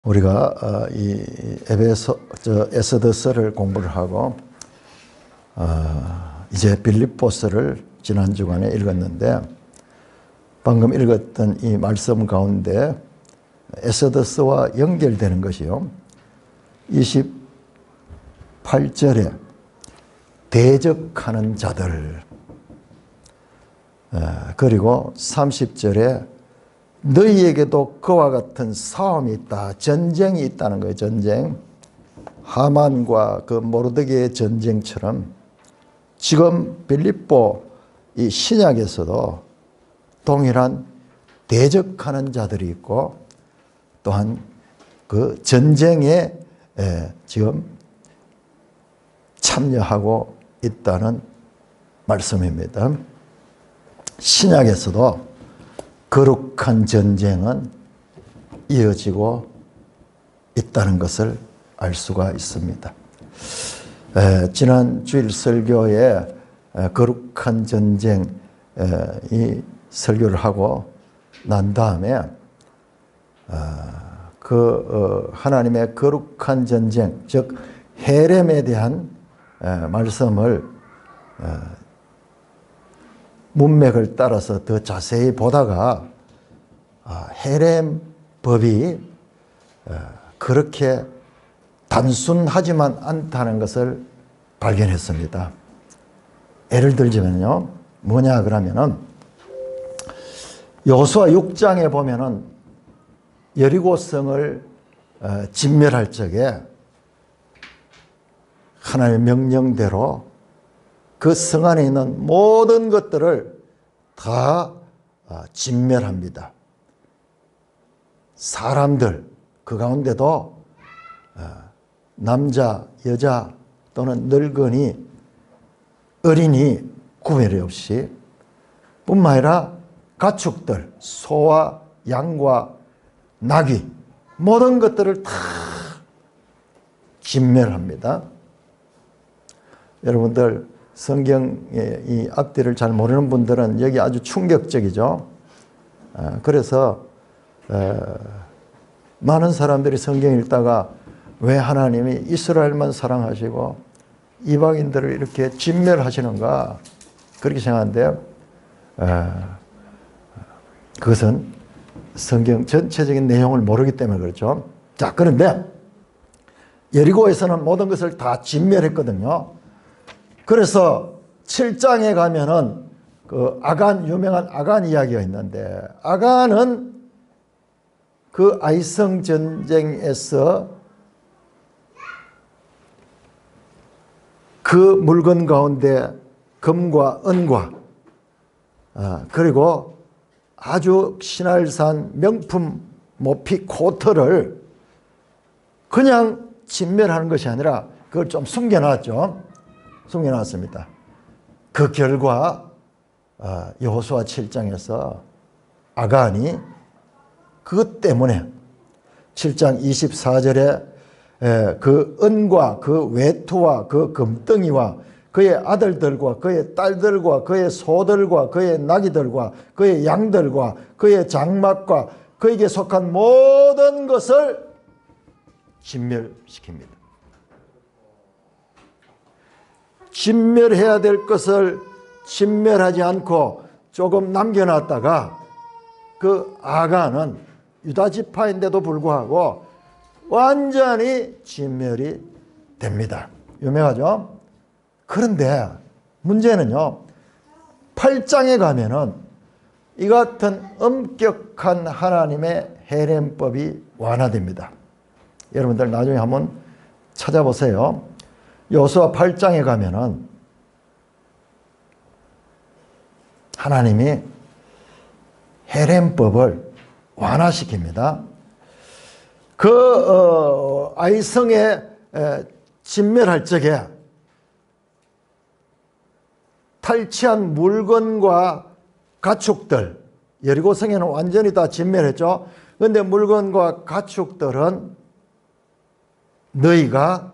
우리가 이 에스더서를 공부를 하고 이제 빌립보서를 지난 주간에 읽었는데, 방금 읽었던 이 말씀 가운데 에스더서와 연결되는 것이요, 28절에 대적하는 자들, 그리고 30절에 너희에게도 그와 같은 싸움이 있다, 전쟁이 있다는 거예요. 전쟁. 하만과 그 모르드게의 전쟁처럼 지금 빌립보 이 신약에서도 동일한 대적하는 자들이 있고, 또한 그 전쟁에 지금 참여하고 있다는 말씀입니다. 신약에서도 거룩한 전쟁은 이어지고 있다는 것을 알 수가 있습니다. 지난 주일 설교에 거룩한 전쟁 이 설교를 하고 난 다음에 하나님의 거룩한 전쟁, 즉 헤렘에 대한 말씀을 문맥을 따라서 더 자세히 보다가 헤렘 법이 그렇게 단순하지만 않다는 것을 발견했습니다. 예를 들자면요, 뭐냐 그러면은 여호수아 6장에 보면은 여리고성을 진멸할 적에 하나님의 명령대로 그 성 안에 있는 모든 것들을 다 진멸합니다. 사람들, 그 가운데도 남자, 여자 또는 늙은이, 어린이 구별이 없이, 뿐만 아니라 가축들, 소와 양과 나귀, 모든 것들을 다 진멸합니다. 여러분들 성경의 이 앞뒤를 잘 모르는 분들은 여기 아주 충격적이죠. 그래서 많은 사람들이 성경 읽다가 왜 하나님이 이스라엘만 사랑하시고 이방인들을 이렇게 진멸하시는가, 그렇게 생각하는데요. 그것은 성경 전체적인 내용을 모르기 때문에 그렇죠. 자, 그런데 여리고에서는 모든 것을 다 진멸했거든요. 그래서 7장에 가면은 그 유명한 아간 이야기가 있는데, 아간은 그 아이성 전쟁에서 그 물건 가운데 금과 은과 그리고 아주 신할산 명품 모피 코트를 그냥 진멸하는 것이 아니라 그걸 좀 숨겨놨죠. 숨겨놨습니다. 그 결과 여호수아 7장에서 아간이 그것 때문에 7장 24절에 그 은과 그 외투와 그 금덩이와 그의 아들들과 그의 딸들과 그의 소들과 그의 나귀들과 그의 양들과 그의 장막과 그에게 속한 모든 것을 진멸시킵니다. 진멸해야 될 것을 진멸하지 않고 조금 남겨놨다가 그 아간은 유다 지파인데도 불구하고 완전히 진멸이 됩니다. 유명하죠? 그런데 문제는요, 8장에 가면은 이 같은 엄격한 하나님의 헤렘법이 완화됩니다. 여러분들 나중에 한번 찾아보세요. 여호수아 8장에 가면은 하나님이 헤렘법을 완화시킵니다. 그 아이성에 진멸할 적에 탈취한 물건과 가축들, 여리고성에는 완전히 다 진멸했죠. 그런데 물건과 가축들은 너희가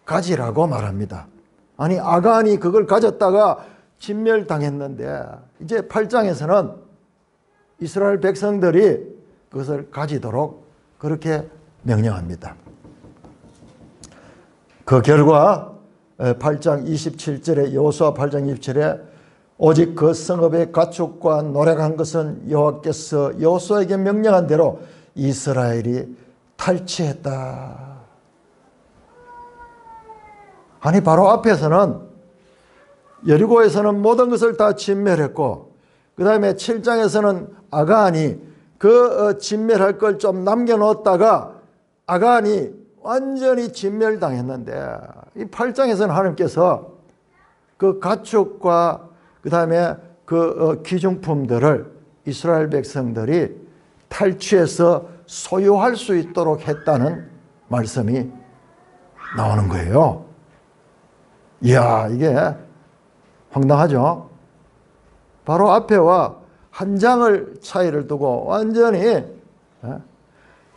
가지라고 말합니다. 아니, 아간이 그걸 가졌다가 진멸당했는데 이제 8장에서는 이스라엘 백성들이 그것을 가지도록 그렇게 명령합니다. 그 결과 8장 27절에 여호수아 8장 27절에 오직 그 성읍의 가축과 노력한 것은 여호와께서 여호수아에게 명령한 대로 이스라엘이 탈취했다. 아니 바로 앞에서는 여리고에서는 모든 것을 다 진멸했고 그 다음에 7장에서는 아간이 그 진멸할 걸 좀 남겨놓았다가 아간이 완전히 진멸당했는데 이 8장에서는 하나님께서 그 가축과 그 다음에 그 귀중품들을 이스라엘 백성들이 탈취해서 소유할 수 있도록 했다는 말씀이 나오는 거예요. 이야, 이게 황당하죠? 바로 앞에와 한 장을 차이를 두고 완전히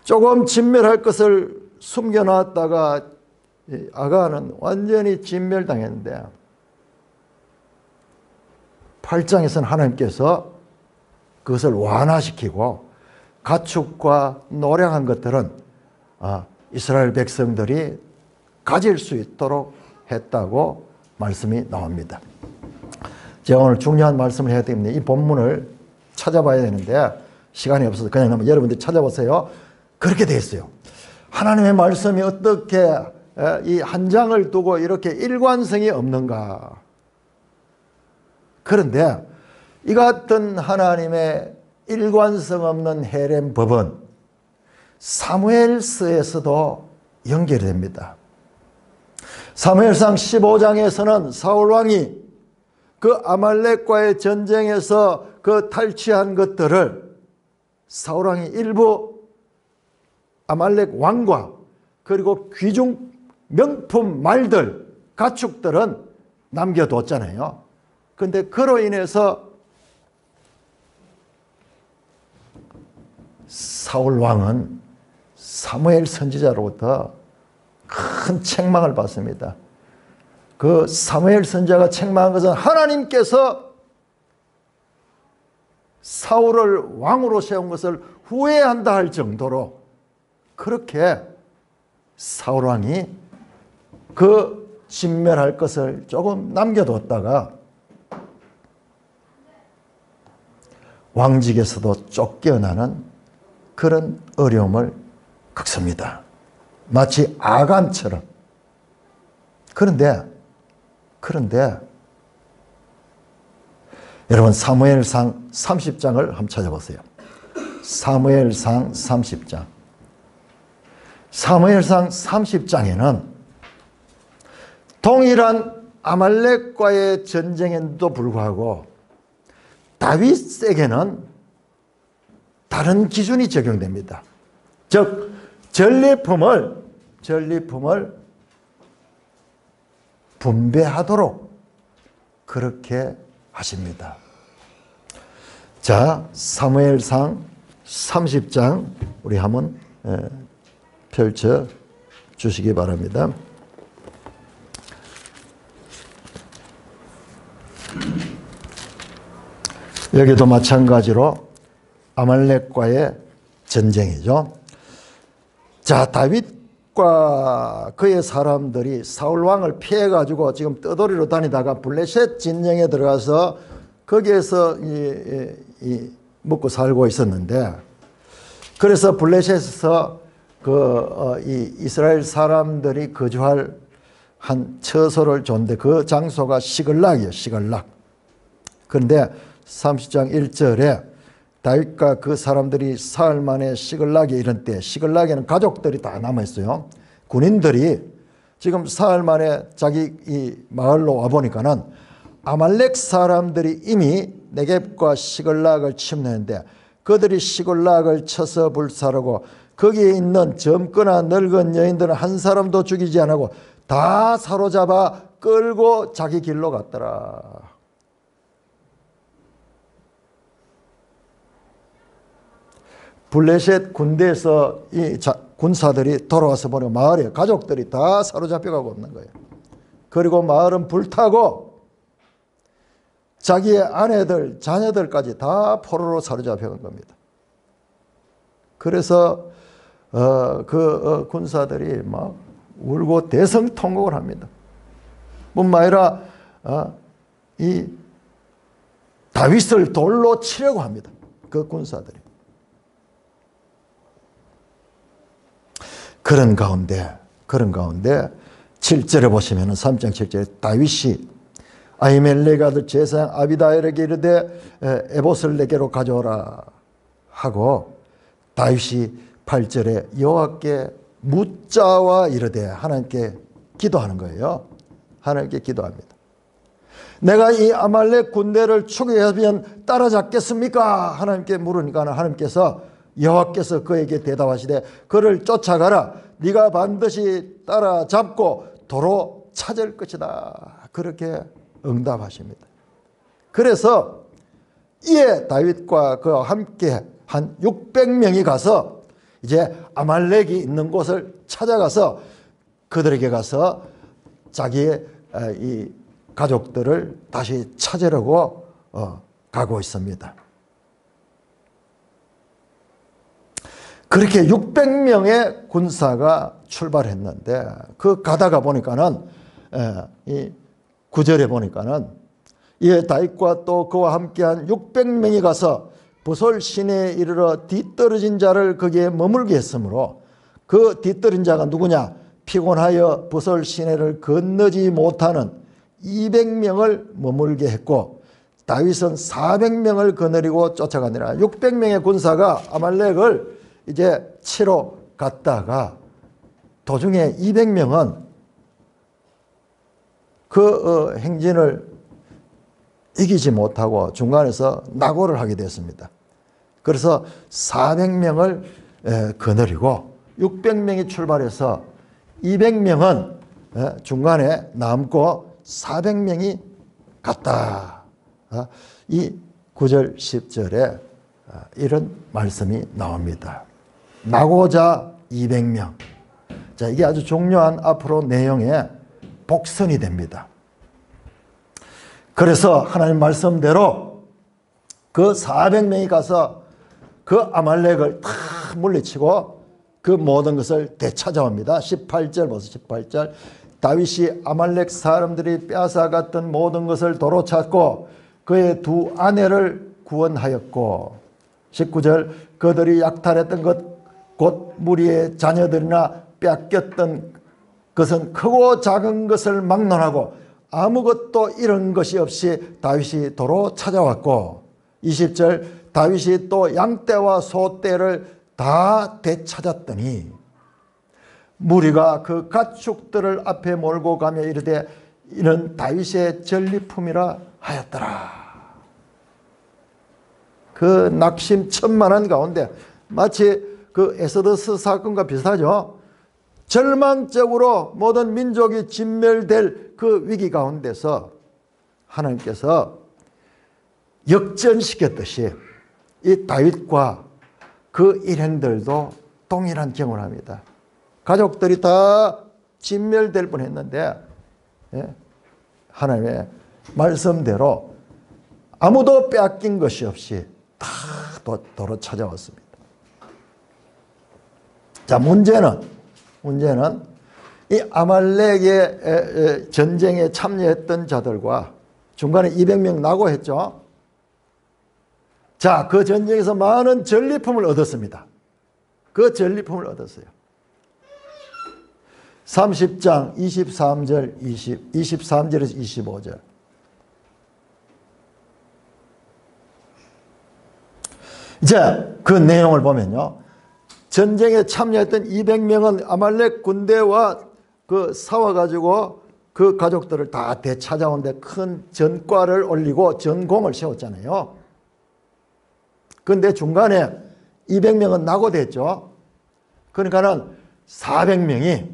조금 진멸할 것을 숨겨놨다가 아간은 완전히 진멸당했는데 8장에서는 하나님께서 그것을 완화시키고 가축과 노량한 것들은 이스라엘 백성들이 가질 수 있도록 했다고 말씀이 나옵니다. 제가 오늘 중요한 말씀을 해야 되는데 이 본문을 찾아봐야 되는데 시간이 없어서 그냥 한번 여러분들이 찾아보세요. 그렇게 되어 있어요. 하나님의 말씀이 어떻게 이 한 장을 두고 이렇게 일관성이 없는가. 그런데 이 같은 하나님의 일관성 없는 헤렘 법은 사무엘서에서도 연결이 됩니다. 사무엘상 15장에서는 사울왕이 그 아말렉과의 전쟁에서 그 탈취한 것들을 사울왕이 일부 아말렉 왕과 그리고 귀중 명품 말들, 가축들은 남겨뒀잖아요. 그런데 그로 인해서 사울왕은 사무엘 선지자로부터 큰 책망을 받습니다. 그 사무엘 선지자가 책망한 것은 하나님께서 사울을 왕으로 세운 것을 후회한다 할 정도로 그렇게 사울왕이 그 진멸할 것을 조금 남겨뒀다가 왕직에서도 쫓겨나는 그런 어려움을 겪습니다. 마치 아간처럼. 그런데 여러분 사무엘상 30장을 한번 찾아보세요. 사무엘상 30장. 사무엘상 30장에는 동일한 아말렉과의 전쟁에도 불구하고 다윗에게는 다른 기준이 적용됩니다. 즉 전리품을 분배하도록 그렇게 하십니다. 자, 사무엘상 30장 우리 한번 펼쳐 주시기 바랍니다. 여기도 마찬가지로 아말렉과의 전쟁이죠. 자, 다윗과 그의 사람들이 사울왕을 피해가지고 지금 떠돌이로 다니다가 블레셋 진영에 들어가서 거기에서 먹고 살고 있었는데, 그래서 블레셋에서 이 이스라엘 사람들이 거주할 한 처소를 줬는데 그 장소가 시글락이에요. 시글락. 그런데 30장 1절에 다윗과 그 사람들이 사흘 만에 시글락에 이른 때, 시글락에는 가족들이 다 남아있어요. 군인들이 지금 사흘 만에 자기 이 마을로 와보니까는 아말렉 사람들이 이미 네겝과 시글락을 침노했는데 그들이 시글락을 쳐서 불사르고 거기에 있는 젊거나 늙은 여인들은 한 사람도 죽이지 않고 다 사로잡아 끌고 자기 길로 갔더라. 블레셋 군대에서 이 군사들이 돌아와서 보니 마을에 가족들이 다 사로잡혀가고 없는 거예요. 그리고 마을은 불타고 자기의 아내들, 자녀들까지 다 포로로 사로잡혀간 겁니다. 그래서 군사들이 막 울고 대성통곡을 합니다. 뿐만 아니라 이 다윗을 돌로 치려고 합니다. 그 군사들이. 그런 가운데 7절에 보시면 3장 7절에 다윗이 아히멜렉 아들 제사장 아비다엘에게 이르되 에봇을 내게로 가져오라 하고 다윗이 8절에 여호와께 묻자와 이르되 하나님께 기도하는 거예요. 하나님께 기도합니다. 내가 이 아말렉 군대를 추격하면 따라잡겠습니까? 하나님께 물으니까 하나님께서 여호와께서 그에게 대답하시되 그를 쫓아가라. 네가 반드시 따라잡고 도로 찾을 것이다. 그렇게 응답하십니다. 그래서 이에 다윗과 그와 함께 한 600명이 가서 이제 아말렉이 있는 곳을 찾아가서 그들에게 가서 자기의 이 가족들을 다시 찾으려고 가고 있습니다. 그렇게 600명의 군사가 출발했는데 그 가다가 보니까는 이 9절에 보니까는 이에 다윗과 또 그와 함께한 600명이 가서 부솔 시내에 이르러 뒤떨어진 자를 거기에 머물게 했으므로 그 뒤떨어진 자가 누구냐? 피곤하여 부솔 시내를 건너지 못하는 200명을 머물게 했고 다윗은 400명을 거느리고 쫓아가니라. 600명의 군사가 아말렉을 이제 치러 갔다가 도중에 200명은 그 행진을 이기지 못하고 중간에서 낙오를 하게 됐습니다. 그래서 400명을 거느리고 600명이 출발해서 200명은 중간에 남고 400명이 갔다. 이 9절 10절에 이런 말씀이 나옵니다. 나고자 200명. 자, 이게 아주 중요한 앞으로 내용의 복선이 됩니다. 그래서 하나님 말씀대로 그 400명이 가서 그 아말렉을 다 물리치고 그 모든 것을 되찾아옵니다. 18절 보세요. 18절 다윗이 아말렉 사람들이 빼앗아갔던 모든 것을 도로 찾고 그의 두 아내를 구원하였고 19절 그들이 약탈했던 것 곧 무리의 자녀들이나 빼앗겼던 것은 크고 작은 것을 막론하고 아무것도 잃은 것이 없이 다윗이 도로 찾아왔고 20절 다윗이 또 양떼와 소떼를 다 되찾았더니 무리가 그 가축들을 앞에 몰고 가며 이르되 이는 다윗의 전리품이라 하였더라. 그 낙심천만한 가운데 마치 그 에스더스 사건과 비슷하죠. 절망적으로 모든 민족이 진멸될 그 위기 가운데서 하나님께서 역전시켰듯이 이 다윗과 그 일행들도 동일한 경험을 합니다. 가족들이 다 진멸될 뻔했는데 하나님의 말씀대로 아무도 빼앗긴 것이 없이 다 도로 찾아왔습니다. 자, 문제는 이 아말렉의 전쟁에 참여했던 자들과 중간에 200명 낙오했죠. 자, 그 전쟁에서 많은 전리품을 얻었습니다. 그 전리품을 얻었어요. 30장 23절 23절에서 25절. 이제 그 내용을 보면요. 전쟁에 참여했던 200명은 아말렉 군대와 그 싸워가지고 그 가족들을 다 되찾아오는데 큰 전과를 올리고 전공을 세웠잖아요. 그런데 중간에 200명은 낙오됐죠. 그러니까는 400명이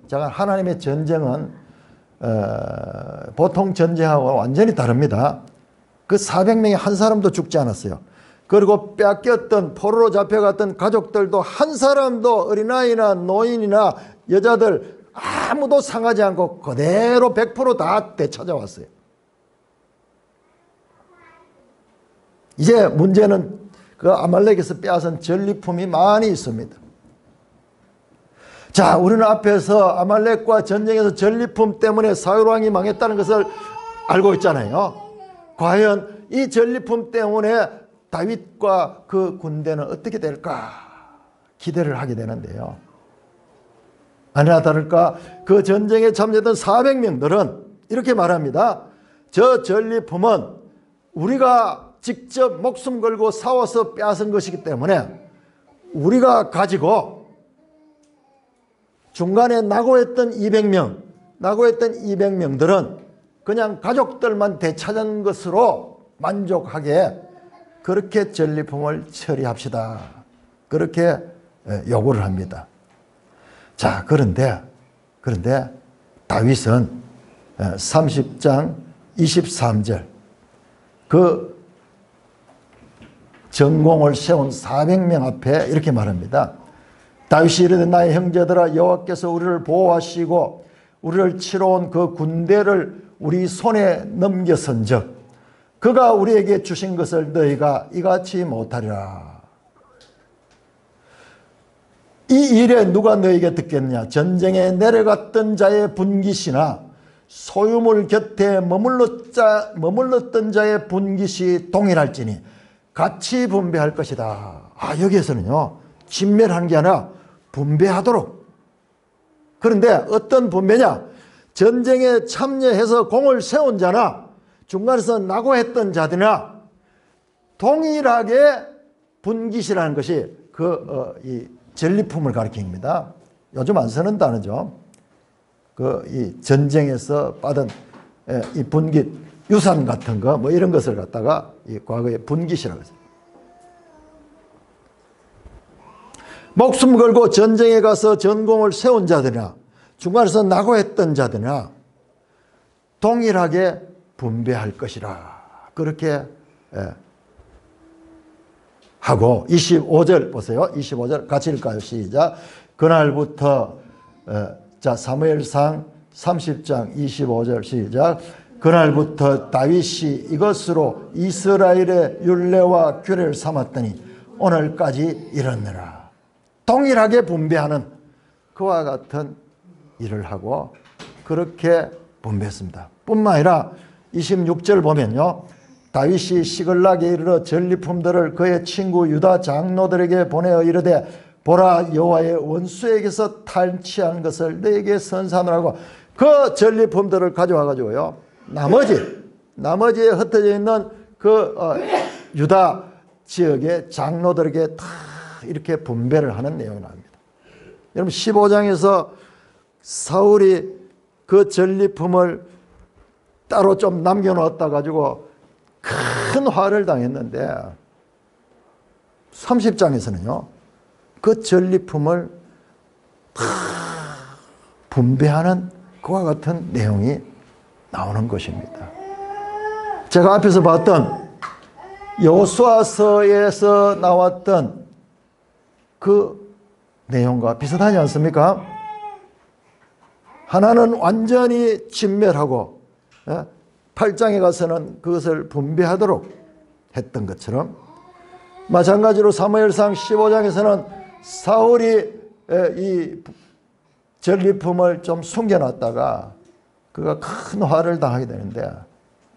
잠깐 하나님의 전쟁은 보통 전쟁하고 완전히 다릅니다. 그 400명이 한 사람도 죽지 않았어요. 그리고 뺏겼던 포로로 잡혀갔던 가족들도 한 사람도 어린아이나 노인이나 여자들 아무도 상하지 않고 그대로 100% 다 되찾아왔어요. 이제 문제는 그 아말렉에서 빼앗은 전리품이 많이 있습니다. 자, 우리는 앞에서 아말렉과 전쟁에서 전리품 때문에 사울왕이 망했다는 것을 알고 있잖아요. 과연 이 전리품 때문에 다윗과 그 군대는 어떻게 될까 기대를 하게 되는데요. 아니나 다를까 그 전쟁에 참여했던 400명들은 이렇게 말합니다. 저 전리품은 우리가 직접 목숨 걸고 싸워서 빼앗은 것이기 때문에 우리가 가지고 중간에 낙오했던 200명들은 그냥 가족들만 되찾은 것으로 만족하게 그렇게 전리품을 처리합시다. 그렇게 요구를 합니다. 자, 그런데 다윗은 30장 23절 그 전공을 세운 400명 앞에 이렇게 말합니다. 다윗이 이르되 나의 형제들아 여호와께서 우리를 보호하시고 우리를 치러 온 그 군대를 우리 손에 넘겨선즉 그가 우리에게 주신 것을 너희가 이같이 못하리라. 이 일에 누가 너희에게 듣겠냐? 전쟁에 내려갔던 자의 분깃이나 소유물 곁에 머물렀던 자의 분깃이 동일할지니 같이 분배할 것이다. 여기에서는요 진멸하는 게 아니라 분배하도록. 그런데 어떤 분배냐? 전쟁에 참여해서 공을 세운 자나 중간에서 낙오했던 자들이나 동일하게 분깃이라는 것이 이 전리품을 가리킵니다. 요즘 안 쓰는 단어죠. 이 전쟁에서 받은 이 분깃, 유산 같은 거 뭐 이런 것을 갖다가 이 과거에 분깃이라고 했어요. 목숨 걸고 전쟁에 가서 전공을 세운 자들이나 중간에서 낙오했던 자들이나 동일하게 분배할 것이라. 그렇게 하고 25절 보세요. 25절 같이 읽을까요? 시작. 그날부터 자 사무엘상 30장 25절 시작. 그날부터 다윗이 이것으로 이스라엘의 율례와 규례를 삼았더니 오늘까지 이르느라. 동일하게 분배하는 그와 같은 일을 하고 그렇게 분배했습니다. 뿐만 아니라 26절 보면요. 다윗이 시글락에 이르러 전리품들을 그의 친구 유다 장로들에게 보내어 이르되 보라 여호와의 원수에게서 탈취한 것을 너에게 선산하라고 그 전리품들을 가져와 가지고요. 나머지에 흩어져 있는 유다 지역의 장로들에게 다 이렇게 분배를 하는 내용이 나옵니다. 여러분 15장에서 사울이 그 전리품을 따로 좀 남겨놓았다 가지고 큰 화를 당했는데 30장에서는요. 그 전리품을 다 분배하는 그와 같은 내용이 나오는 것입니다. 제가 앞에서 봤던 여호수아서에서 나왔던 그 내용과 비슷하지 않습니까? 하나는 완전히 진멸하고 8장에 가서는 그것을 분배하도록 했던 것처럼 마찬가지로 사무엘상 15장에서는 사울이 이 전리품을 좀 숨겨놨다가 그가 큰 화를 당하게 되는데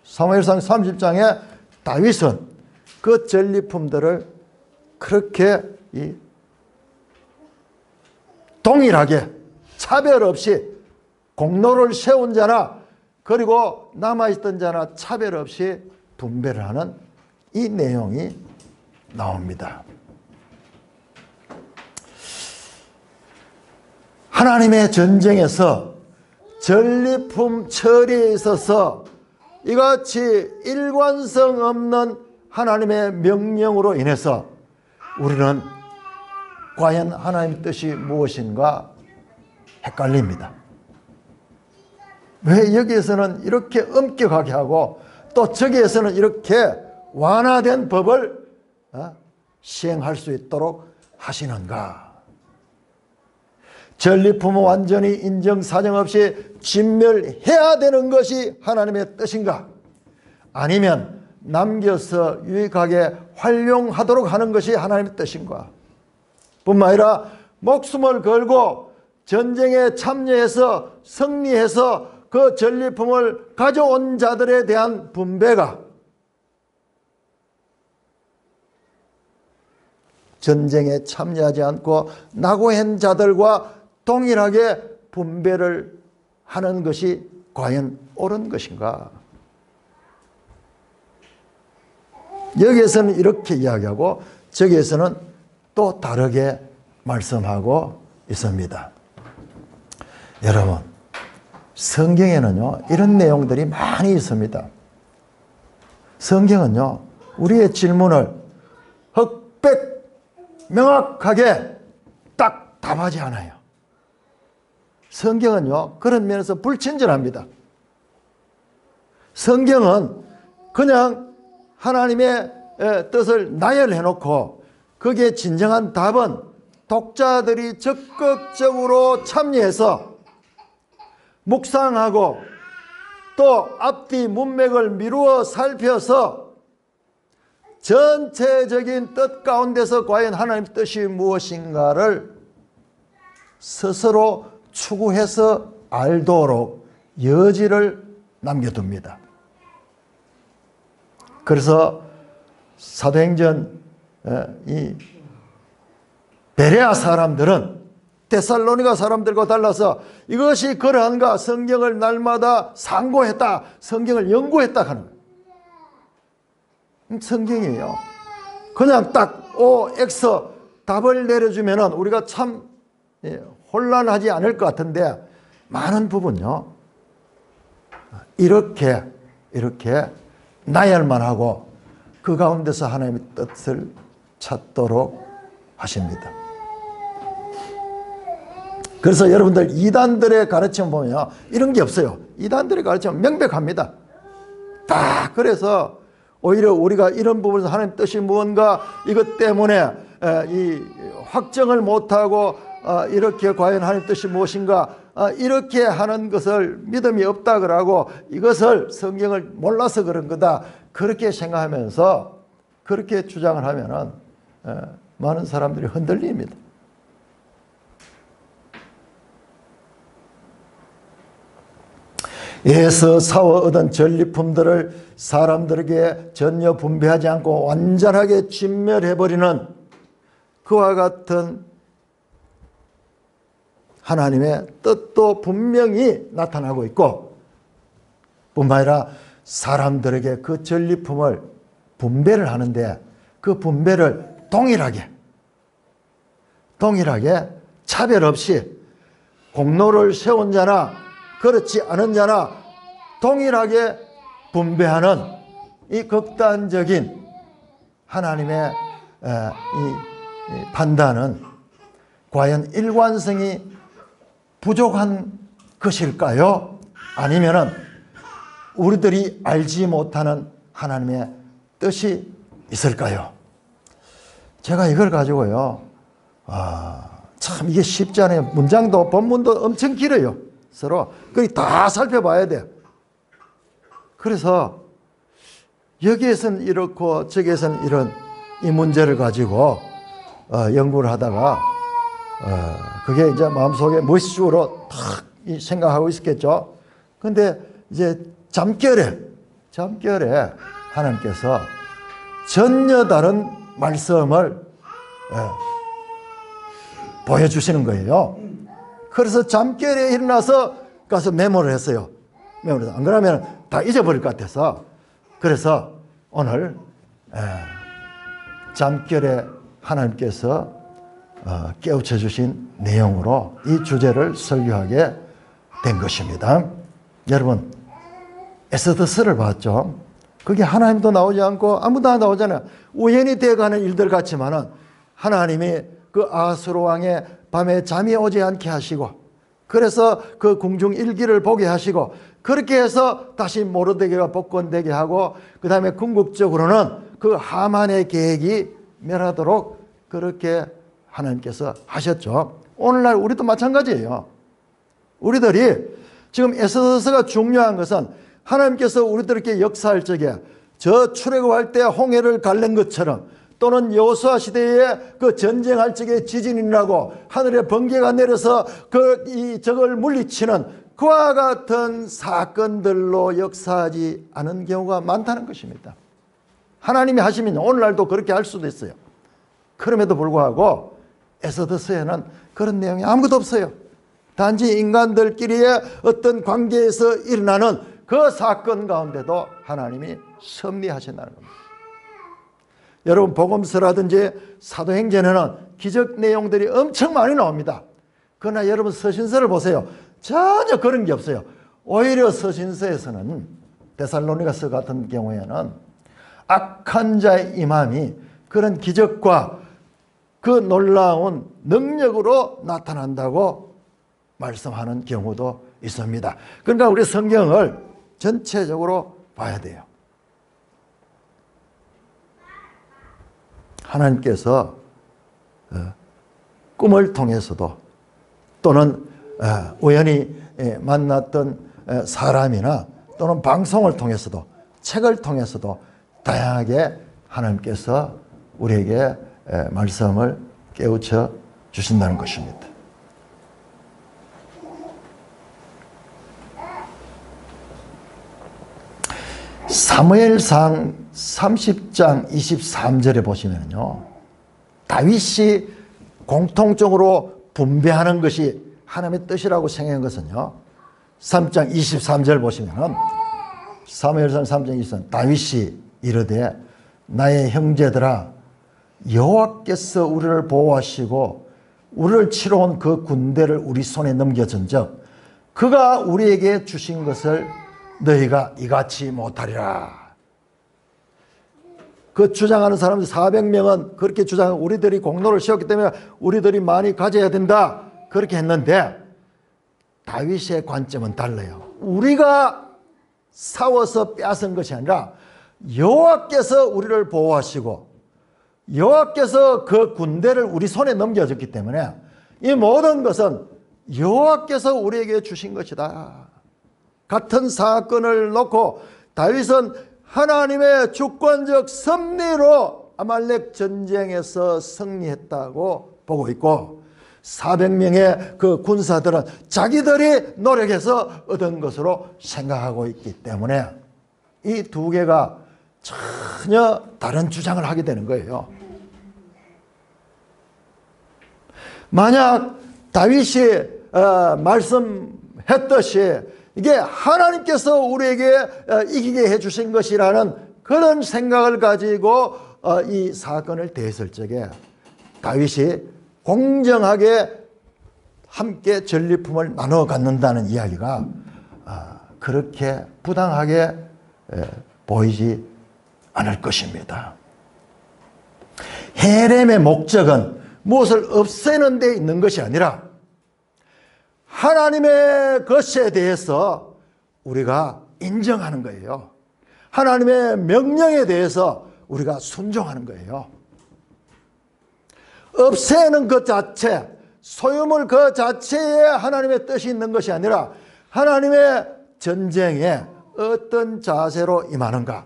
사무엘상 30장에 다윗은 그 전리품들을 그렇게 동일하게 차별 없이 공로를 세운 자나 그리고 남아있던 자나 차별 없이 분배를 하는 이 내용이 나옵니다. 하나님의 전쟁에서 전리품 처리에 있어서 이같이 일관성 없는 하나님의 명령으로 인해서 우리는 과연 하나님 뜻이 무엇인가 헷갈립니다. 왜 여기에서는 이렇게 엄격하게 하고 또 저기에서는 이렇게 완화된 법을 시행할 수 있도록 하시는가? 전리품은 완전히 인정사정 없이 진멸해야 되는 것이 하나님의 뜻인가? 아니면 남겨서 유익하게 활용하도록 하는 것이 하나님의 뜻인가? 뿐만 아니라 목숨을 걸고 전쟁에 참여해서 승리해서 그 전리품을 가져온 자들에 대한 분배가 전쟁에 참여하지 않고 낙오한 자들과 동일하게 분배를 하는 것이 과연 옳은 것인가? 여기에서는 이렇게 이야기하고 저기에서는 또 다르게 말씀하고 있습니다. 여러분, 성경에는요 이런 내용들이 많이 있습니다. 성경은요 우리의 질문을 흑백 명확하게 딱 답하지 않아요. 성경은요 그런 면에서 불친절합니다. 성경은 그냥 하나님의 뜻을 나열해 놓고 거기에 진정한 답은 독자들이 적극적으로 참여해서 묵상하고 또 앞뒤 문맥을 미루어 살펴서 전체적인 뜻 가운데서 과연 하나님의 뜻이 무엇인가를 스스로 추구해서 알도록 여지를 남겨둡니다. 그래서 사도행전 이 베레아 사람들은 데살로니가 사람들과 달라서 이것이 그러한가 성경을 날마다 상고했다, 성경을 연구했다 하는 거예요. 성경이에요. 그냥 딱 O, X 답을 내려주면은 우리가 참 혼란하지 않을 것 같은데 많은 부분요 이렇게 나열만 하고 그 가운데서 하나님의 뜻을 찾도록 하십니다. 그래서 여러분들 이단들의 가르침 보면 이런 게 없어요. 이단들의 가르침은 명백합니다. 다 그래서 오히려 우리가 이런 부분에서 하나님 뜻이 무언가 이것 때문에 이 확정을 못하고 이렇게 과연 하나님 뜻이 무엇인가 이렇게 하는 것을 믿음이 없다 그러고 이것을 성경을 몰라서 그런 거다 그렇게 생각하면서 그렇게 주장을 하면은 많은 사람들이 흔들립니다. 에서 사워 얻은 전리품들을 사람들에게 전혀 분배하지 않고 완전하게 진멸해버리는 그와 같은 하나님의 뜻도 분명히 나타나고 있고 뿐만 아니라 사람들에게 그 전리품을 분배를 하는데 그 분배를 동일하게 차별 없이 공로를 세운 자나 그렇지 않은 자나 동일하게 분배하는 이 극단적인 하나님의 이 판단은 과연 일관성이 부족한 것일까요? 아니면은 우리들이 알지 못하는 하나님의 뜻이 있을까요? 제가 이걸 가지고요 참 이게 쉽지 않아요. 문장도 본문도 엄청 길어요. 서로 그걸 다 살펴봐야 돼요. 그래서 여기에서는 이렇고 저기에서는 이런 이 문제를 가지고 연구를 하다가 그게 이제 마음속에 무의식적으로 탁 생각하고 있었겠죠. 근데 이제 잠결에 하나님께서 전혀 다른 말씀을 보여주시는 거예요. 그래서 잠결에 일어나서 가서 메모를 했어요. 안 그러면 다 잊어버릴 것 같아서. 그래서 오늘 잠결에 하나님께서 깨우쳐 주신 내용으로 이 주제를 설교하게 된 것입니다. 여러분 에스더서를 봤죠. 그게 하나님도 나오지 않고 아무도 안 나오잖아요. 우연히 돼가는 일들 같지만은 하나님이 그 아수르 왕의 밤에 잠이 오지 않게 하시고 그래서 그 궁중 일기를 보게 하시고 그렇게 해서 다시 모르드게가 복권되게 하고 그 다음에 궁극적으로는 그 하만의 계획이 멸하도록 그렇게 하나님께서 하셨죠. 오늘날 우리도 마찬가지예요. 우리들이 지금 에스더서가 중요한 것은 하나님께서 우리들에게 역사할 적에 저 출애굽할 때 홍해를 갈른 것처럼, 또는 여호수아 시대에 그 전쟁할 적에 지진이 나고 하늘에 번개가 내려서 적을 물리치는 그와 같은 사건들로 역사하지 않은 경우가 많다는 것입니다. 하나님이 하시면 오늘날도 그렇게 할 수도 있어요. 그럼에도 불구하고 에스더서에는 그런 내용이 아무것도 없어요. 단지 인간들끼리의 어떤 관계에서 일어나는 그 사건 가운데도 하나님이 섭리하신다는 겁니다. 여러분, 복음서라든지 사도행전에는 기적 내용들이 엄청 많이 나옵니다. 그러나 여러분, 서신서를 보세요. 전혀 그런 게 없어요. 오히려 서신서에서는 데살로니가서 같은 경우에는 악한 자의 임함이 그런 기적과 그 놀라운 능력으로 나타난다고 말씀하는 경우도 있습니다. 그러니까 우리 성경을 전체적으로 봐야 돼요. 하나님께서 꿈을 통해서도, 또는 우연히 만났던 사람이나 또는 방송을 통해서도, 책을 통해서도 다양하게 하나님께서 우리에게 말씀을 깨우쳐 주신다는 것입니다. 사무엘상 30장 23절에 보시면요, 다윗이 공통적으로 분배하는 것이 하나님의 뜻이라고 생각한 것은요, 3장 23절 보시면은, 사무엘상 3장 23절, 다윗이 이르되 나의 형제들아, 여호와께서 우리를 보호하시고 우리를 치러 온 그 군대를 우리 손에 넘겨준즉 그가 우리에게 주신 것을 너희가 이같이 못하리라. 그 주장하는 사람들 400명은 그렇게 주장하고, 우리들이 공로를 세웠기 때문에 우리들이 많이 가져야 된다, 그렇게 했는데, 다윗의 관점은 달라요. 우리가 싸워서 빼앗은 것이 아니라 여호와께서 우리를 보호하시고 여호와께서 그 군대를 우리 손에 넘겨줬기 때문에 이 모든 것은 여호와께서 우리에게 주신 것이다. 같은 사건을 놓고 다윗은 하나님의 주권적 섭리로 아말렉 전쟁에서 승리했다고 보고 있고, 400명의 그 군사들은 자기들이 노력해서 얻은 것으로 생각하고 있기 때문에 이 두 개가 전혀 다른 주장을 하게 되는 거예요. 만약 다윗이 말씀했듯이 이게 하나님께서 우리에게 이기게 해주신 것이라는 그런 생각을 가지고 이 사건을 대했을 적에 다윗이 공정하게 함께 전리품을 나눠 갖는다는 이야기가 그렇게 부당하게 보이지 않을 것입니다. 헤렘의 목적은 무엇을 없애는 데 있는 것이 아니라 하나님의 것에 대해서 우리가 인정하는 거예요. 하나님의 명령에 대해서 우리가 순종하는 거예요. 없애는 것 자체, 소유물 그 자체에 하나님의 뜻이 있는 것이 아니라 하나님의 전쟁에 어떤 자세로 임하는가,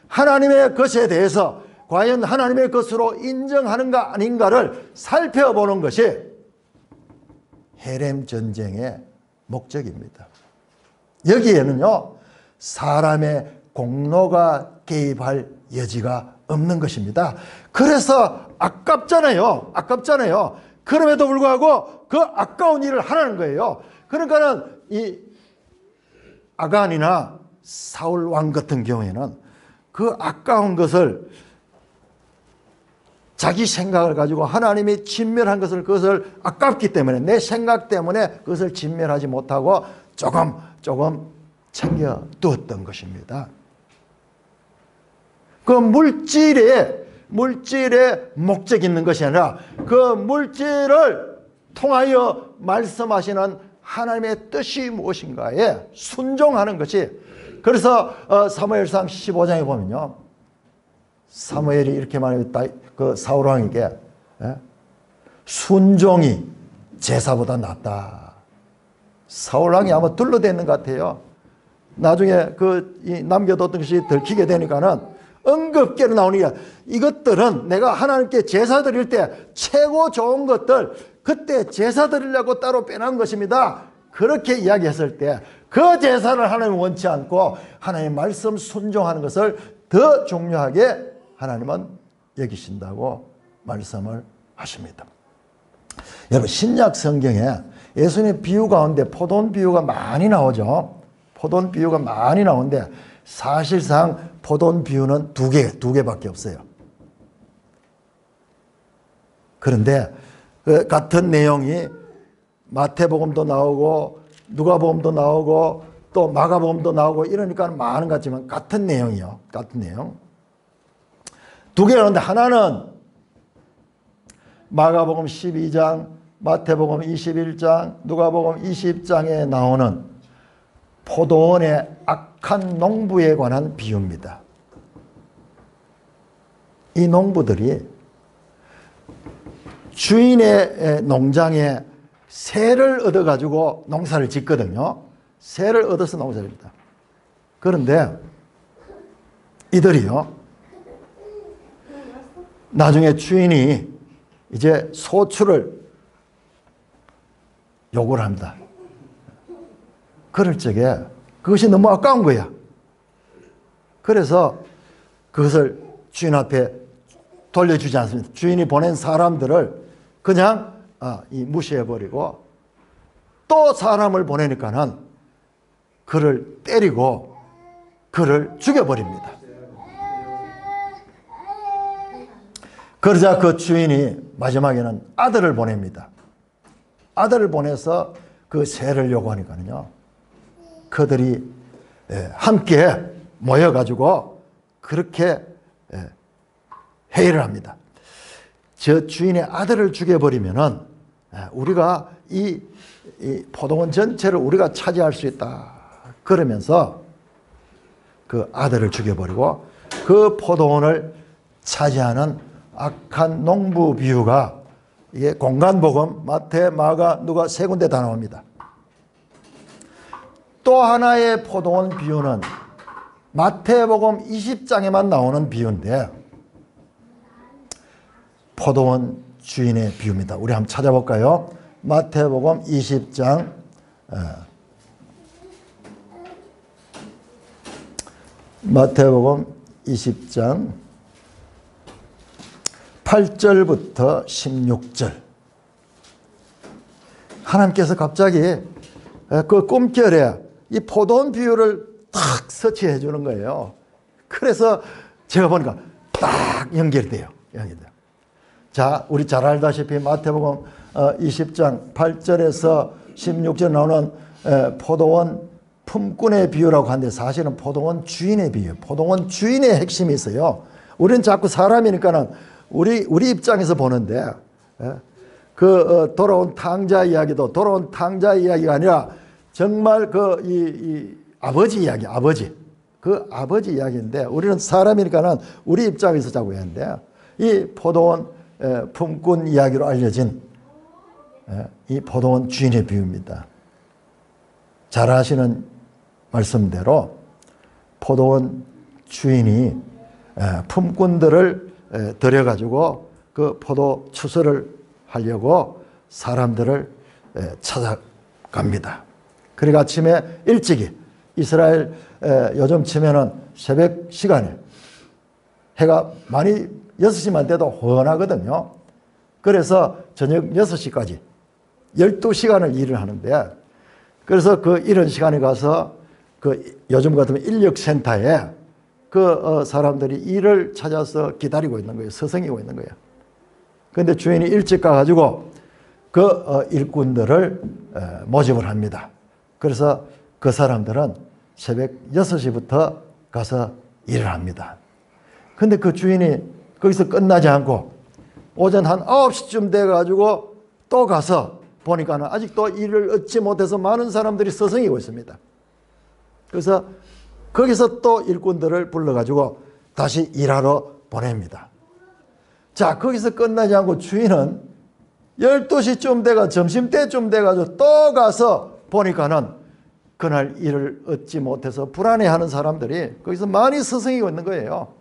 하나님의 것에 대해서 과연 하나님의 것으로 인정하는가 아닌가를 살펴보는 것이 헤렘 전쟁의 목적입니다. 여기에는요, 사람의 공로가 개입할 여지가 없는 것입니다. 그래서 아깝잖아요. 그럼에도 불구하고 그 아까운 일을 하라는 거예요. 그러니까는 이 아간이나 사울 왕 같은 경우에는 그 아까운 것을 자기 생각을 가지고 하나님이 진멸한 것을, 그것을 아깝기 때문에, 내 생각 때문에 그것을 진멸하지 못하고 조금 챙겨 두었던 것입니다. 그 물질에 목적이 있는 것이 아니라 그 물질을 통하여 말씀하시는 하나님의 뜻이 무엇인가에 순종하는 것이, 그래서 사무엘상 15장에 보면요, 사무엘이 이렇게 말합니다. 그 사울왕에게 순종이 제사보다 낫다. 사울왕이 아마 둘러댔는 것 같아요. 나중에 남겨뒀던 것이 들키게 되니까는 응급계로 나오니까 이것들은 내가 하나님께 제사 드릴 때 최고 좋은 것들 그때 제사 드리려고 따로 빼놓은 것입니다. 그렇게 이야기했을 때 그 제사를 하나님 원치 않고 하나님의 말씀 순종하는 것을 더 중요하게 하나님은 여기신다고 말씀을 하십니다. 여러분 신약 성경에 예수님의 비유 가운데 포도원 비유가 많이 나오죠. 포도원 비유가 많이 나오는데 사실상 포도원 비유는 두 개밖에 없어요. 그런데 같은 내용이 마태복음도 나오고 누가복음도 나오고 또 마가복음도 나오고 이러니까 많은 것 같지만 같은 내용이요. 같은 내용. 두 개가 있는데 하나는 마가복음 12장, 마태복음 21장, 누가복음 20장에 나오는 포도원의 악한 농부에 관한 비유입니다. 이 농부들이 주인의 농장에 세를 얻어가지고 농사를 짓거든요. 세를 얻어서 농사를 짓다. 그런데 이들이요, 나중에 주인이 이제 소출을 요구를 합니다. 그럴 적에 그것이 너무 아까운 거야. 그래서 그것을 주인 앞에 돌려주지 않습니다. 주인이 보낸 사람들을 그냥 무시해버리고 또 사람을 보내니까는 그를 때리고 그를 죽여버립니다. 그러자 그 주인이 마지막에는 아들을 보냅니다. 아들을 보내서 그 세를 요구하니까요, 그들이 함께 모여가지고 그렇게 회의를 합니다. 저 주인의 아들을 죽여버리면은 우리가 이 포도원 전체를 우리가 차지할 수 있다. 그러면서 그 아들을 죽여버리고 그 포도원을 차지하는 악한 농부 비유가 이게 공간복음 마태, 마가, 누가 세 군데 다 나옵니다. 또 하나의 포도원 비유는 마태복음 20장에만 나오는 비유인데 포도원 주인의 비유입니다. 우리 한번 찾아볼까요? 마태복음 20장 마태복음 20장 8절부터 16절. 하나님께서 갑자기 그 꿈결에 이 포도원 비유를 탁 서치해 주는 거예요. 그래서 제가 보니까 딱 연결돼요. 자, 우리 잘 알다시피 마태복음 20장 8절에서 16절 나오는 포도원 품꾼의 비유라고 하는데 사실은 포도원 주인의 비유, 포도원 주인의 핵심이 있어요. 우리는 자꾸 사람이니까는 우리 입장에서 보는데 그 돌아온 탕자 이야기도 돌아온 탕자 이야기가 아니라 정말 이 아버지 이야기, 그 아버지 이야기인데 우리는 사람이니까는 우리 입장에서 자꾸 하는데 이 포도원 품꾼 이야기로 알려진 이 포도원 주인의 비유입니다. 잘 아시는 말씀대로 포도원 주인이 품꾼들을 들여가지고 그 포도 추수를 하려고 사람들을 찾아갑니다. 그리고 아침에 일찍이 이스라엘 요즘 치면은 새벽 시간에 해가 많이 6시만 돼도 훤하거든요. 그래서 저녁 6시까지 12시간을 일을 하는데 그래서 그 이런 시간에 가서 그 요즘 같으면 인력센터에 그 사람들이 일을 찾아서 기다리고 있는 거예요. 서성이고 있는 거예요. 그런데 주인이 일찍 가가지고 그 일꾼들을 모집을 합니다. 그래서 그 사람들은 새벽 6시부터 가서 일을 합니다. 근데 그 주인이 거기서 끝나지 않고 오전 한 9시쯤 돼가지고 또 가서 보니까는 아직도 일을 얻지 못해서 많은 사람들이 서성이고 있습니다. 그래서 거기서 또 일꾼들을 불러가지고 다시 일하러 보냅니다. 자, 거기서 끝나지 않고 주인은 12시쯤 돼가 점심때쯤 돼가지고 또 가서 보니까는 그날 일을 얻지 못해서 불안해하는 사람들이 거기서 많이 스승이고 있는 거예요.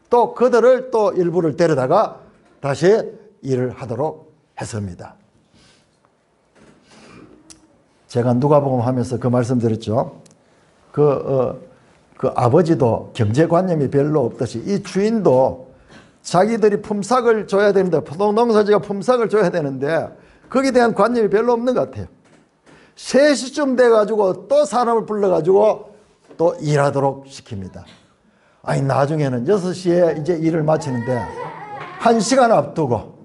또 그들을 또 일부를 데려다가 다시 일을 하도록 했습니다. 제가 누가복음 하면서 그 말씀 드렸죠. 그 아버지도 경제관념이 별로 없듯이 이 주인도 자기들이 품삯을 줘야 되는데, 농사지가 품삯을 줘야 되는데 거기에 대한 관념이 별로 없는 것 같아요. 3시쯤 돼가지고 또 사람을 불러가지고 또 일하도록 시킵니다. 아니 나중에는 6시에 이제 일을 마치는데 1시간 앞두고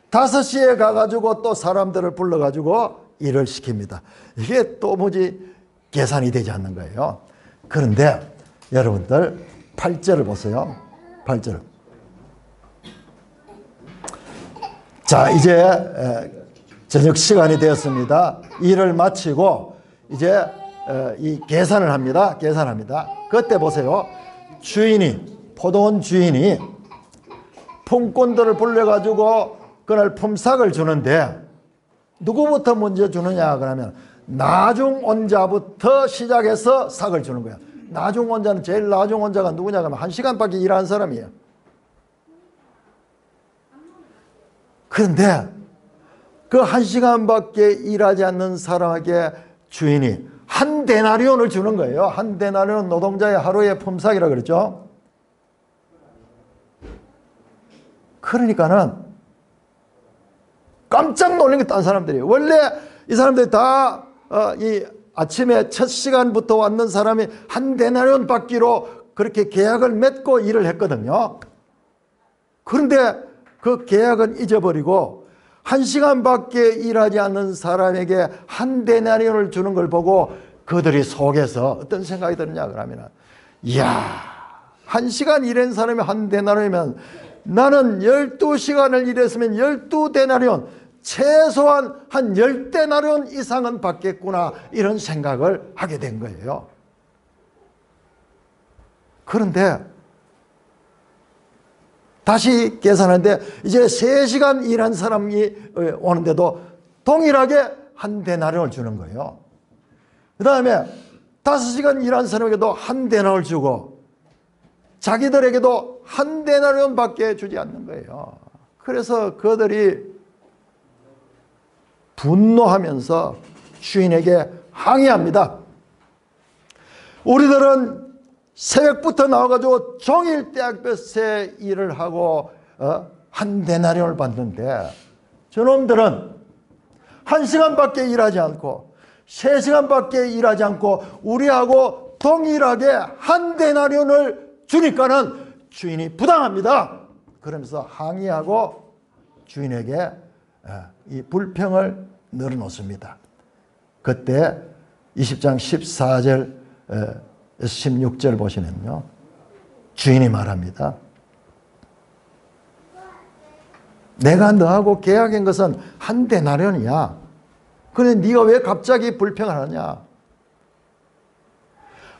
5시에 가가지고 또 사람들을 불러가지고 일을 시킵니다. 이게 도무지 계산이 되지 않는 거예요. 그런데 여러분들 8절을 보세요. 8절. 자, 이제 저녁 시간이 되었습니다. 일을 마치고 이제 이 계산을 합니다. 계산합니다. 그때 보세요. 주인이, 포도원 주인이 품꾼들을 불러가지고 그날 품삯을 주는데 누구부터 먼저 주느냐 그러면 나중 원자부터 시작해서 삭을 주는 거야. 나중 원자는, 제일 나중 원자가 누구냐 그러면 1시간밖에 일하는 사람이에요. 그런데 그 1시간밖에 일하지 않는 사람에게 주인이 한 데나리온을 주는 거예요. 한 데나리온, 노동자의 하루의 품삯이라고 그랬죠. 그러니까는 깜짝 놀란 게 딴 사람들이에요. 원래 이 사람들이 다 이 아침에 첫 시간부터 왔는 사람이 한 데나리온 받기로 그렇게 계약을 맺고 일을 했거든요. 그런데 그 계약은 잊어버리고 1시간밖에 일하지 않는 사람에게 한 데나리온을 주는 걸 보고 그들이 속에서 어떤 생각이 드느냐 그러면, 이야, 1시간 일한 사람이 한 데나리온이면 나는 12시간을 일했으면 12데나리온, 최소한 한 10데나리온 이상은 받겠구나, 이런 생각을 하게 된 거예요. 그런데 다시 계산하는데 이제 3시간 일한 사람이 오는데도 동일하게 한 데나리온을 주는 거예요. 그 다음에 5시간 일한 사람에게도 한 데나리온을 주고 자기들에게도 한 데나리온밖에 주지 않는 거예요. 그래서 그들이 분노하면서 주인에게 항의합니다. 우리들은 새벽부터 나와가지고 종일 떼약볕에 일을 하고 한 데나리온을 받는데 저놈들은 1시간밖에 일하지 않고 3시간밖에 일하지 않고 우리하고 동일하게 한 데나리온을 주니까는 주인이 부당합니다. 그러면서 항의하고 주인에게 이 불평을 늘어놓습니다. 그때 20장 14절 16절 보시면요, 주인이 말합니다. 내가 너하고 계약한 것은 한 데나리온이야. 그런데 네가 왜 갑자기 불평을 하냐?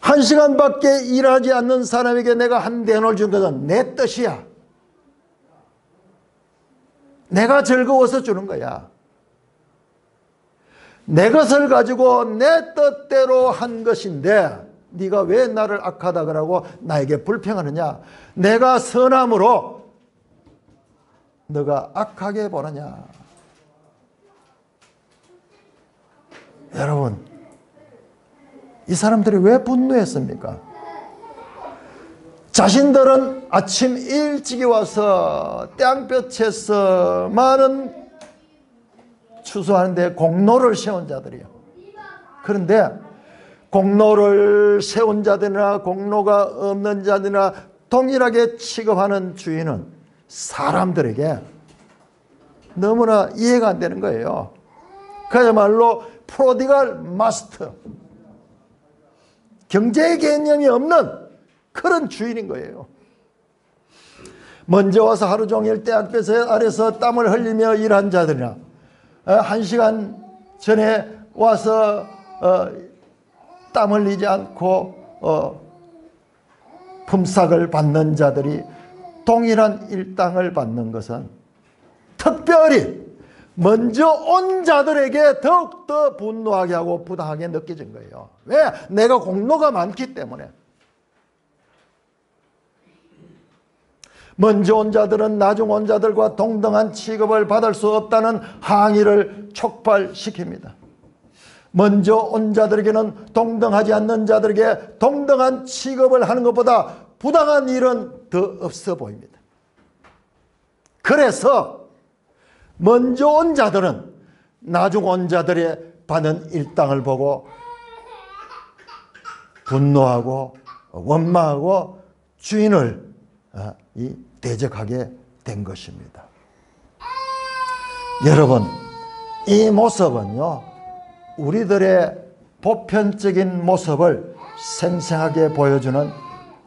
1시간밖에 일하지 않는 사람에게 내가 한 데나리온을 준 것은 내 뜻이야. 내가 즐거워서 주는 거야. 내 것을 가지고 내 뜻대로 한 것인데 네가 왜 나를 악하다 그러고 나에게 불평하느냐? 내가 선함으로 너가 악하게 보느냐? 여러분, 이 사람들이 왜 분노했습니까? 자신들은 아침 일찍이 와서 땡볕에서 많은 추수하는데 공로를 세운 자들이요. 그런데 공로를 세운 자들이나 공로가 없는 자들이나 동일하게 취급하는 주인은 사람들에게 너무나 이해가 안 되는 거예요. 그야말로 프로디갈 마스터, 경제 개념이 없는 그런 주인인 거예요. 먼저 와서 하루 종일 떼약볕 아래서 땀을 흘리며 일한 자들이나 1시간 전에 와서 땀 흘리지 않고 품삯을 받는 자들이 동일한 일당을 받는 것은 특별히 먼저 온 자들에게 더욱더 분노하게 하고 부당하게 느껴진 거예요. 왜? 내가 공로가 많기 때문에. 먼저 온 자들은 나중 온 자들과 동등한 취급을 받을 수 없다는 항의를 촉발시킵니다. 먼저 온 자들에게는 동등하지 않는 자들에게 동등한 취급을 하는 것보다 부당한 일은 더 없어 보입니다. 그래서 먼저 온 자들은 나중 온 자들의 받은 일당을 보고 분노하고 원망하고 주인을 대적하게 된 것입니다. 여러분, 이 모습은요, 우리들의 보편적인 모습을 생생하게 보여주는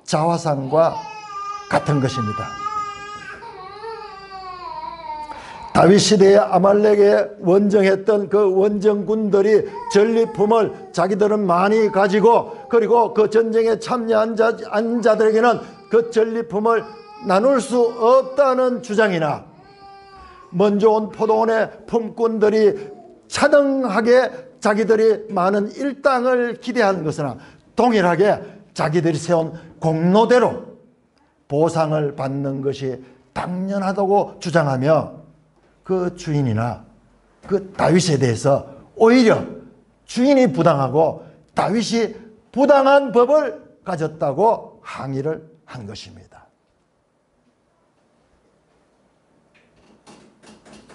자화상과 같은 것입니다. 다윗 시대에 아말렉에 원정했던 그 원정군들이 전리품을 자기들은 많이 가지고, 그리고 그 전쟁에 참여한 자들에게는 그 전리품을 나눌 수 없다는 주장이나, 먼저 온 포도원의 품꾼들이 차등하게 자기들이 많은 일당을 기대하는 것이나 동일하게 자기들이 세운 공로대로 보상을 받는 것이 당연하다고 주장하며, 그 주인이나 그 다윗에 대해서 오히려 주인이 부당하고 다윗이 부당한 법을 가졌다고 항의를 한 것입니다.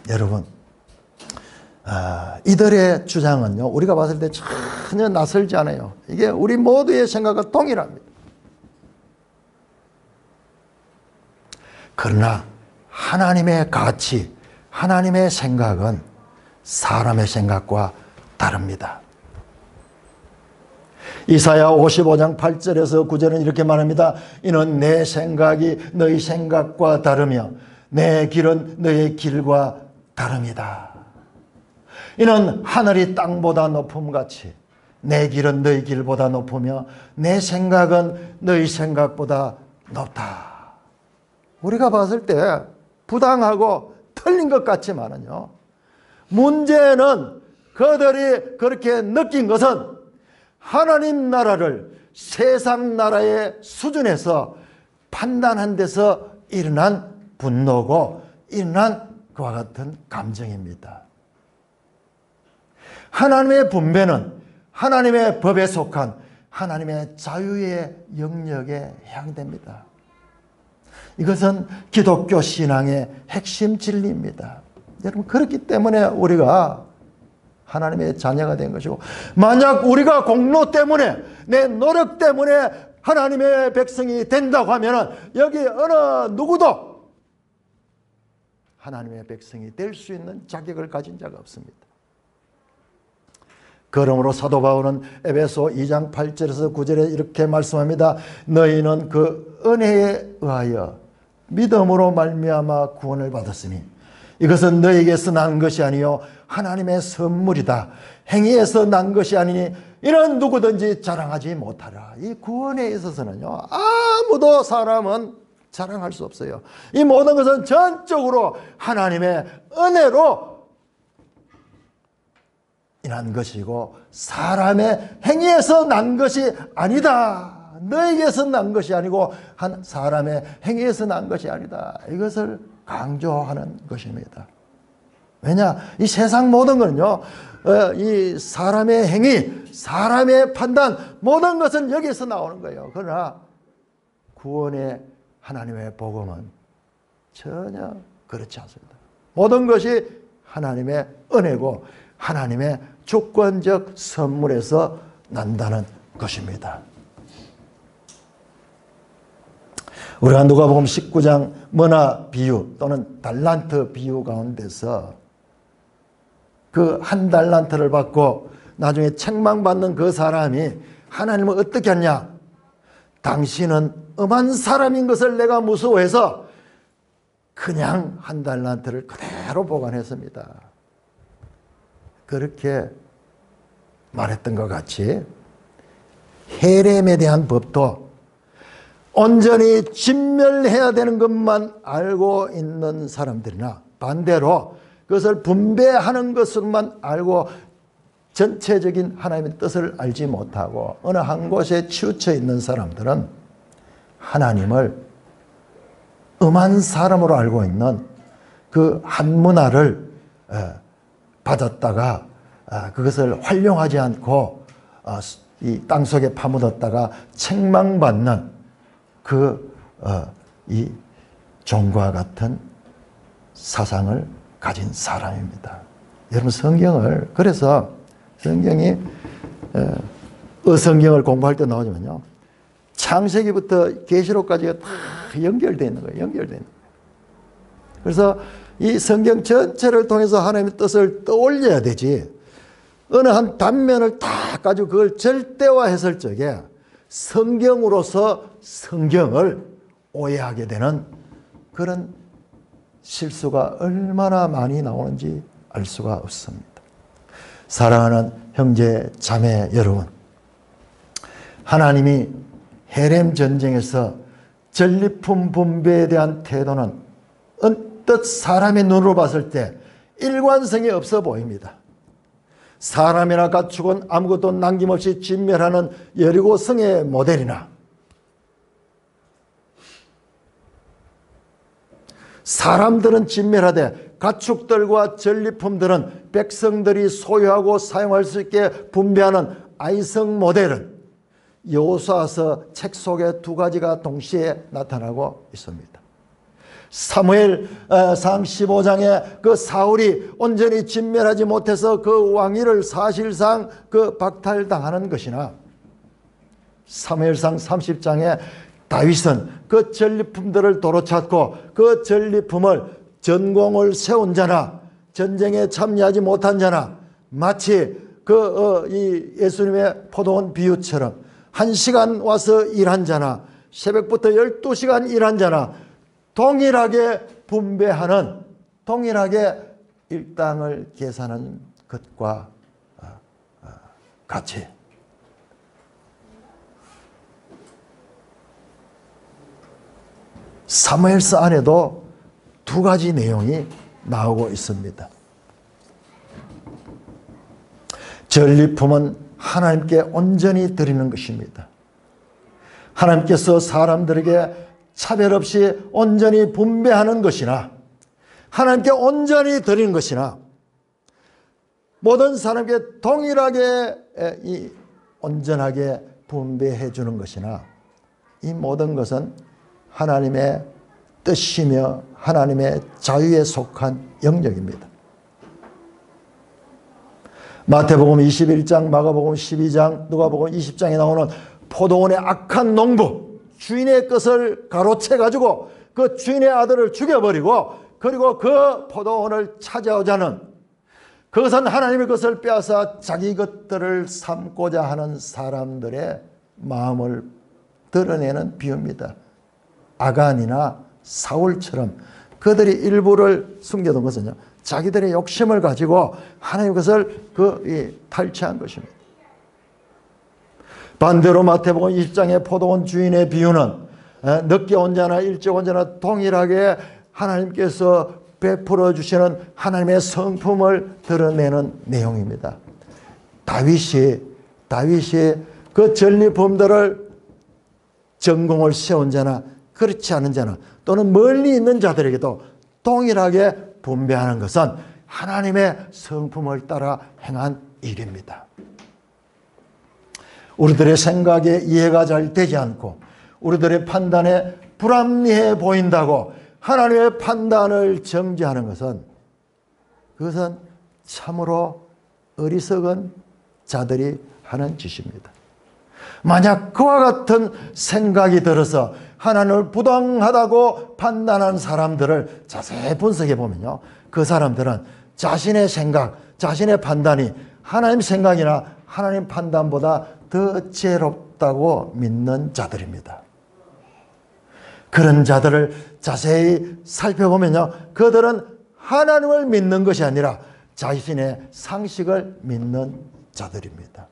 여러분, 이들의 주장은요, 우리가 봤을 때 전혀 낯설지 않아요. 이게 우리 모두의 생각과 동일합니다. 그러나 하나님의 가치, 하나님의 생각은 사람의 생각과 다릅니다. 이사야 55장 8절에서 9절은 이렇게 말합니다. 이는 내 생각이 너희 생각과 다르며 내 길은 너희 길과 다릅니다. 이는 하늘이 땅보다 높음같이 내 길은 너희 길보다 높으며 내 생각은 너희 생각보다 높다. 우리가 봤을 때 부당하고 틀린 것 같지만은요, 문제는 그들이 그렇게 느낀 것은 하나님 나라를 세상 나라의 수준에서 판단한 데서 일어난 분노고 일어난 그와 같은 감정입니다. 하나님의 분배는 하나님의 법에 속한 하나님의 자유의 영역에 해당됩니다. 이것은 기독교 신앙의 핵심 진리입니다. 여러분, 그렇기 때문에 우리가 하나님의 자녀가 된 것이고, 만약 우리가 공로 때문에, 내 노력 때문에 하나님의 백성이 된다고 하면 여기 어느 누구도 하나님의 백성이 될 수 있는 자격을 가진 자가 없습니다. 그러므로 사도 바울은 에베소 2장 8절에서 9절에 이렇게 말씀합니다. 너희는 그 은혜에 의하여 믿음으로 말미암아 구원을 받았으니 이것은 너희에게서 난 것이 아니요 하나님의 선물이다. 행위에서 난 것이 아니니 이는 누구든지 자랑하지 못하라. 이 구원에 있어서는요, 아무도 사람은 자랑할 수 없어요. 이 모든 것은 전적으로 하나님의 은혜로 인한 것이고 사람의 행위에서 난 것이 아니다. 너에게서 난 것이 아니고 한 사람의 행위에서 난 것이 아니다. 이것을 강조하는 것입니다. 왜냐? 이 세상 모든 것은요, 이 사람의 행위, 사람의 판단, 모든 것은 여기서 나오는 거예요. 그러나 구원의 하나님의 복음은 전혀 그렇지 않습니다. 모든 것이 하나님의 은혜고 하나님의 주권적 선물에서 난다는 것입니다. 우리가 누가복음 19장 머나 비유 또는 달란트 비유 가운데서 그 한 달란트를 받고 나중에 책망받는 그 사람이 하나님을 어떻게 하냐? 당신은 엄한 사람인 것을 내가 무서워해서 그냥 한 달란트를 그대로 보관했습니다. 그렇게 말했던 것 같이 헤렘에 대한 법도 온전히 진멸해야 되는 것만 알고 있는 사람들이나 반대로 그것을 분배하는 것으로만 알고 전체적인 하나님의 뜻을 알지 못하고 어느 한 곳에 치우쳐 있는 사람들은 하나님을 엄한 사람으로 알고 있는 그 한 문화를 받았다가 그것을 활용하지 않고 이 땅속에 파묻었다가 책망받는 이 종과 같은 사상을 가진 사람입니다. 여러분 성경을 그래서 성경이 성경을 공부할 때 나오면요 창세기부터 계시록까지가 다 연결되어 있는 거예요. 연결되어 있는 거예요. 그래서 이 성경 전체를 통해서 하나님의 뜻을 떠올려야 되지 어느 한 단면을 다 가지고 그걸 절대화했을 적에 성경으로서 성경을 오해하게 되는 그런 실수가 얼마나 많이 나오는지 알 수가 없습니다. 사랑하는 형제 자매 여러분, 하나님이 헤렘 전쟁에서 전리품 분배에 대한 태도는 언뜻 사람의 눈으로 봤을 때 일관성이 없어 보입니다. 사람이나 가축은 아무것도 남김없이 진멸하는 여리고 성의 모델이나 사람들은 진멸하되 가축들과 전리품들은 백성들이 소유하고 사용할 수 있게 분배하는 아이성 모델은 여호수아서 책 속에 두 가지가 동시에 나타나고 있습니다. 사무엘상 15장에 그 사울이 온전히 진멸하지 못해서 그 왕위를 사실상 박탈당하는 것이나 사무엘상 30장에 다윗은 그 전리품들을 도로 찾고 그 전리품을 전공을 세운 자나 전쟁에 참여하지 못한 자나 마치 이 예수님의 포도원 비유처럼 1시간 와서 일한 자나 새벽부터 12시간 일한 자나 동일하게 분배하는 동일하게 일당을 계산하는 것과 같이 사무엘서 안에도 두 가지 내용이 나오고 있습니다. 전리품은 하나님께 온전히 드리는 것입니다. 하나님께서 사람들에게 차별 없이 온전히 분배하는 것이나 하나님께 온전히 드리는 것이나 모든 사람에게 동일하게 온전하게 분배해 주는 것이나 이 모든 것은 하나님의 뜻이며 하나님의 자유에 속한 영역입니다. 마태복음 21장, 마가복음 12장, 누가복음 20장에 나오는 포도원의 악한 농부, 주인의 것을 가로채 가지고 그 주인의 아들을 죽여버리고 그리고 그 포도원을 찾아오자는 그것은 하나님의 것을 빼앗아 자기 것들을 삼고자 하는 사람들의 마음을 드러내는 비유입니다. 아간이나 사울처럼 그들이 일부를 숨겨둔 것은요 자기들의 욕심을 가지고 하나님의 것을 탈취한 것입니다. 반대로 마태복음 20장의 포도원 주인의 비유는 늦게 온 자나 일찍 온 자나 동일하게 하나님께서 베풀어 주시는 하나님의 성품을 드러내는 내용입니다. 다윗이 그 전리품들을 전공을 세운 자나 그렇지 않은 자나 또는 멀리 있는 자들에게도 동일하게 분배하는 것은 하나님의 성품을 따라 행한 일입니다. 우리들의 생각에 이해가 잘 되지 않고 우리들의 판단에 불합리해 보인다고 하나님의 판단을 정죄하는 그것은 참으로 어리석은 자들이 하는 짓입니다. 만약 그와 같은 생각이 들어서 하나님을 부당하다고 판단한 사람들을 자세히 분석해 보면요, 그 사람들은 자신의 생각, 자신의 판단이 하나님 생각이나 하나님 판단보다 더 지혜롭다고 믿는 자들입니다. 그런 자들을 자세히 살펴보면요, 그들은 하나님을 믿는 것이 아니라 자신의 상식을 믿는 자들입니다.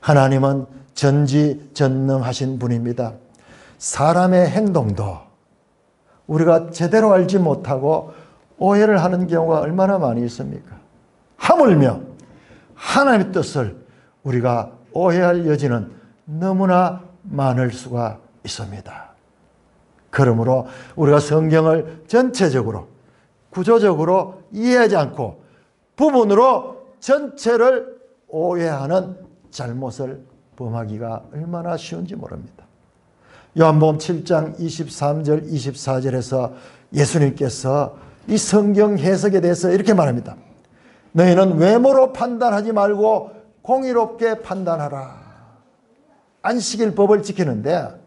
하나님은 전지전능하신 분입니다. 사람의 행동도 우리가 제대로 알지 못하고 오해를 하는 경우가 얼마나 많이 있습니까? 하물며 하나님의 뜻을 우리가 오해할 여지는 너무나 많을 수가 있습니다. 그러므로 우리가 성경을 전체적으로 구조적으로 이해하지 않고 부분으로 전체를 오해하는 잘못을 범하기가 얼마나 쉬운지 모릅니다. 요한복음 7장 23절 24절에서 예수님께서 이 성경 해석에 대해서 이렇게 말합니다. 너희는 외모로 판단하지 말고 공의롭게 판단하라. 안식일 법을 지키는데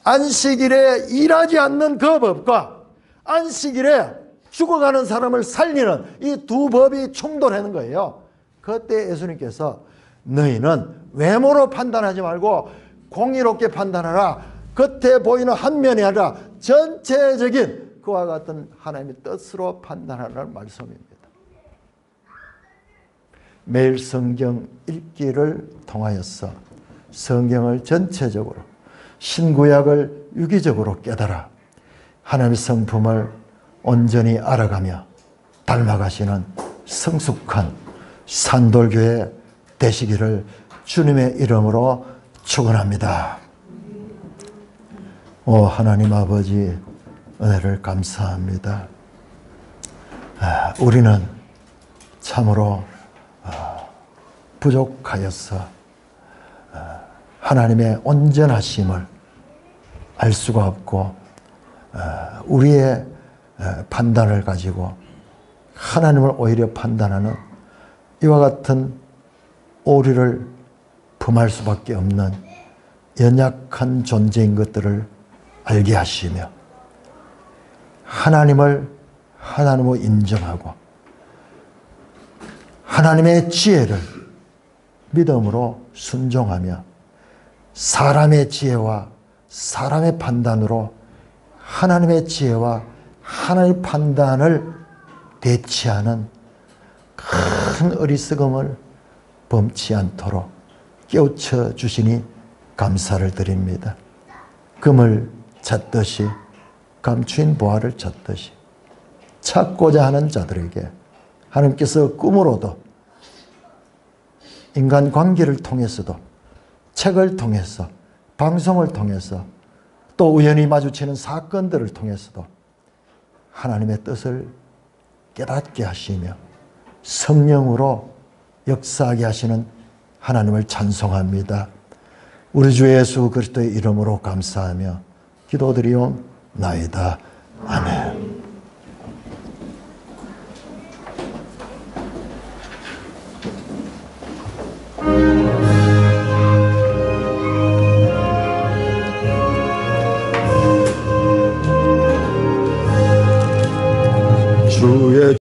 안식일에 일하지 않는 그 법과 안식일에 죽어가는 사람을 살리는 이 두 법이 충돌하는 거예요. 그때 예수님께서 너희는 외모로 판단하지 말고 공의롭게 판단하라. 겉에 보이는 한 면이 아니라 전체적인 그와 같은 하나님의 뜻으로 판단하라는 말씀입니다. 매일 성경 읽기를 통하여서 성경을 전체적으로 신구약을 유기적으로 깨달아 하나님의 성품을 온전히 알아가며 닮아가시는 성숙한 산돌교회 되시기를 주님의 이름으로 축원합니다. 오 하나님 아버지 은혜를 감사합니다. 우리는 참으로 부족하여서 하나님의 온전하심을 알 수가 없고 우리의 판단을 가지고 하나님을 오히려 판단하는 이와 같은 오류를 범할 수밖에 없는 연약한 존재인 것들을 알게 하시며 하나님을 하나님으로 인정하고 하나님의 지혜를 믿음으로 순종하며 사람의 지혜와 사람의 판단으로 하나님의 지혜와 하나님의 판단을 대치하는 큰 어리석음을 범치 않도록 깨우쳐 주시니 감사를 드립니다. 금을 찾듯이 감추인 보화를 찾듯이 찾고자 하는 자들에게 하나님께서 꿈으로도 인간관계를 통해서도 책을 통해서 방송을 통해서 또 우연히 마주치는 사건들을 통해서도 하나님의 뜻을 깨닫게 하시며 성령으로 역사하게 하시는 하나님을 찬송합니다. 우리 주 예수 그리스도의 이름으로 감사하며 기도드리옵나이다. 아멘.